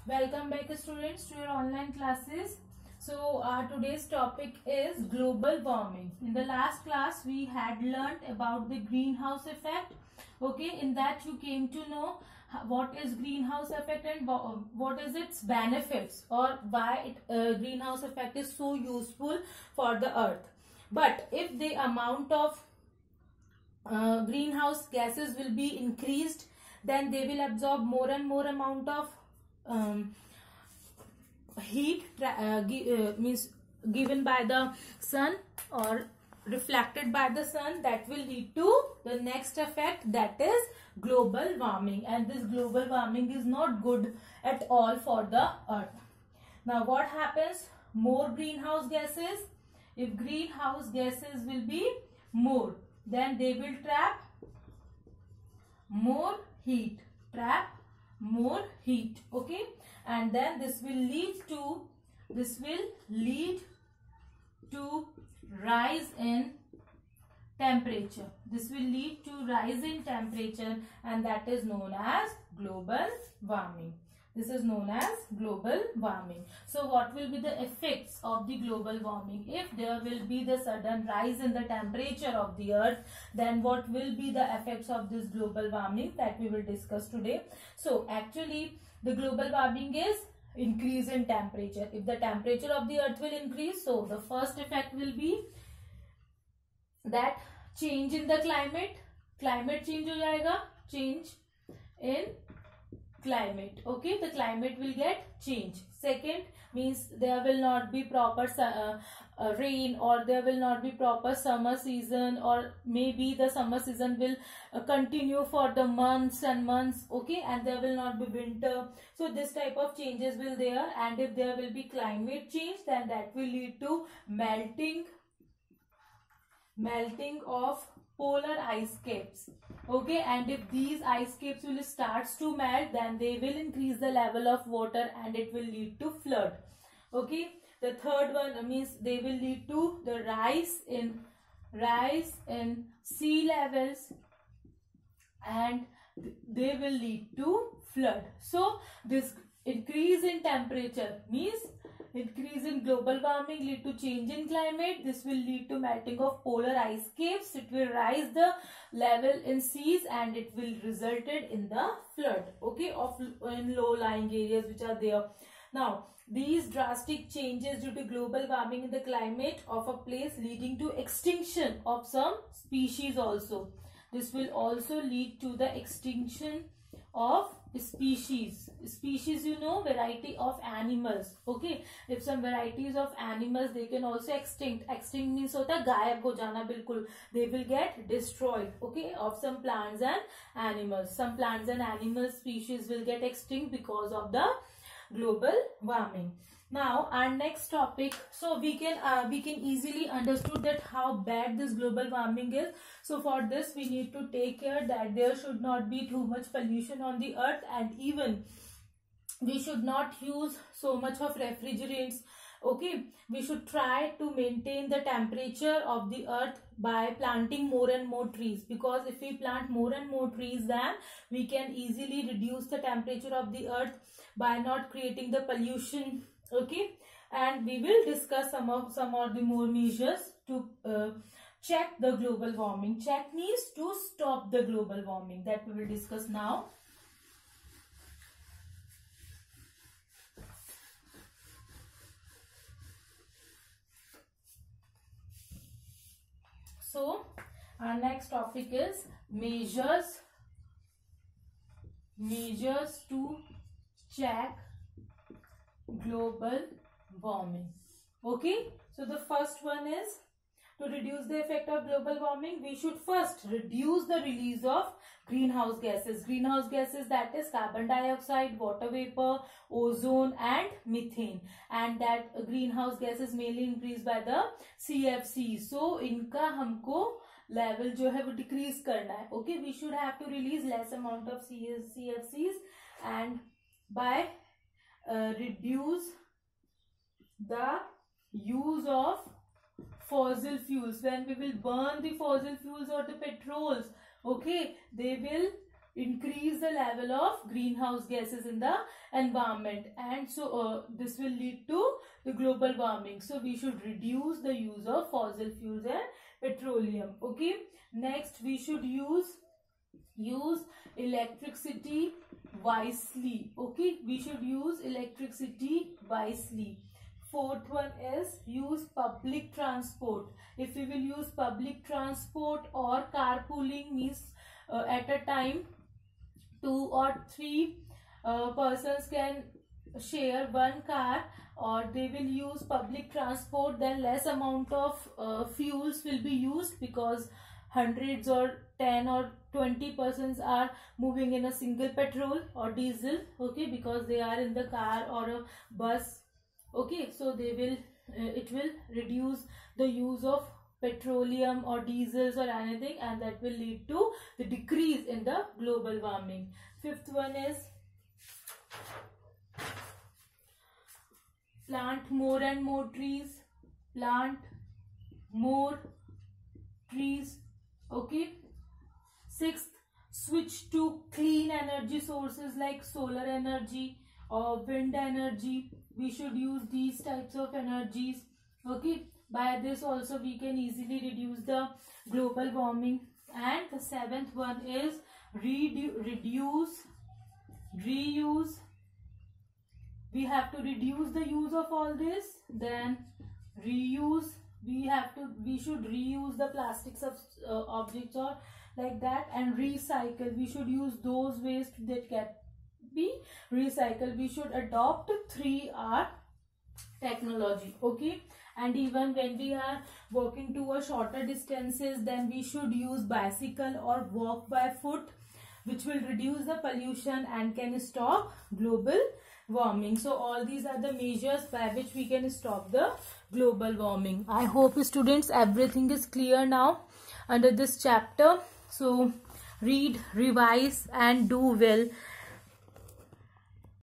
Welcome back students to your online classes. So today's topic is global warming. In the last class we had learnt about the greenhouse effect. Okay, in that you came to know what is greenhouse effect and what is its benefits, or why greenhouse effect is so useful for the earth. But if the amount of greenhouse gases will be increased, then they will absorb more and more amount of heat means given by the sun or reflected by the sun. That will lead to the next effect, that is global warming, and this global warming is not good at all for the earth. Now what happens? More greenhouse gases. If greenhouse gases will be more, then they will trap more heat, okay, and then this will lead to rise in temperature. And that is known as global warming. So what will be the effects of the global warming? If there will be the sudden rise in the temperature of the earth, then what will be the effects of this global warming, that we will discuss today. So actually the global warming is increase in temperature. If the temperature of the earth will increase, so the first effect will be that change in the climate change ho jayega, change in climate. Okay, the climate will get changed. Second means there will not be proper rain, or there will not be proper summer season, or maybe the summer season will continue for the months and months. Okay, and there will not be winter. So this type of changes will there. And if there will be climate change, then that will lead to melting of polar ice caps. Okay, and if these ice caps will starts to melt, then they will increase the level of water and it will lead to flood. Okay, the third one means they will lead to the rise in sea levels, and they will lead to flood. So this increase in temperature means increase in global warming lead to change in climate. This will lead to melting of polar ice caps. It will rise the level in seas and it will resulted in the flood, okay, of in low-lying areas which are there. Now these drastic changes due to global warming in the climate of a place leading to extinction of some species also. This will also lead to the extinction of species, you know, variety of animals. Okay, if some varieties of animals, they can also extinct means hota gayab ho jana bilkul, they will get destroyed. Okay, of some plants and animals, some plants and animal species will get extinct because of the global warming. Now our next topic, so we can easily understood that how bad this global warming is. So for this we need to take care that there should not be too much pollution on the earth, and even we should not use so much of refrigerants. Okay, we should try to maintain the temperature of the earth by planting more and more trees, because if we plant more and more trees, then we can easily reduce the temperature of the earth by not creating the pollution. Okay, and we will discuss some of the more measures to check the global warming. Check means to stop the global warming, that we will discuss now. So our next topic is measures to check global warming. Okay, so the first one is to reduce the effect of global warming. We should first reduce the release of greenhouse gases, that is carbon dioxide, water vapor, ozone and methane, and that greenhouse gas is mainly increased by the CFC. So इनका हमको level जो है वो decrease करना है. Okay, we should have to release less amount of CFCs, and by reduce the use of fossil fuels. When we will burn the fossil fuels or the petrols, okay, they will increase the level of greenhouse gases in the environment, and so this will lead to the global warming. So we should reduce the use of fossil fuels and petroleum. Okay, next we should use electricity wisely. Okay, we should use electricity wisely. Fourth one is use public transport. If we will use public transport or carpooling, means at a time 2 or 3 persons can share one car, or they will use public transport, then less amount of fuels will be used, because hundreds or 10 or 20 persons are moving in a single petrol or diesel. Okay, because they are in the car or a bus. Okay, so they will it will reduce the use of petroleum or diesels or anything, and that will lead to the decrease in the global warming. Fifth one is plant more and more trees. Plant more trees. Okay. Sixth, switch to clean energy sources like solar energy or wind energy. We should use these types of energies. Okay, by this also we can easily reduce the global warming. And the seventh one is reduce, reuse. We have to reduce the use of all this. Then reuse. We should reuse the plastic objects or like that, and recycle. We should use those waste that can be recycled. We should adopt 3R technology. Okay, and even when we are walking to a shorter distances, then we should use bicycle or walk by foot, which will reduce the pollution and can stop global warming. So all these are the measures by which we can stop the global warming. I hope students everything is clear now under this chapter. So read, revise and do well.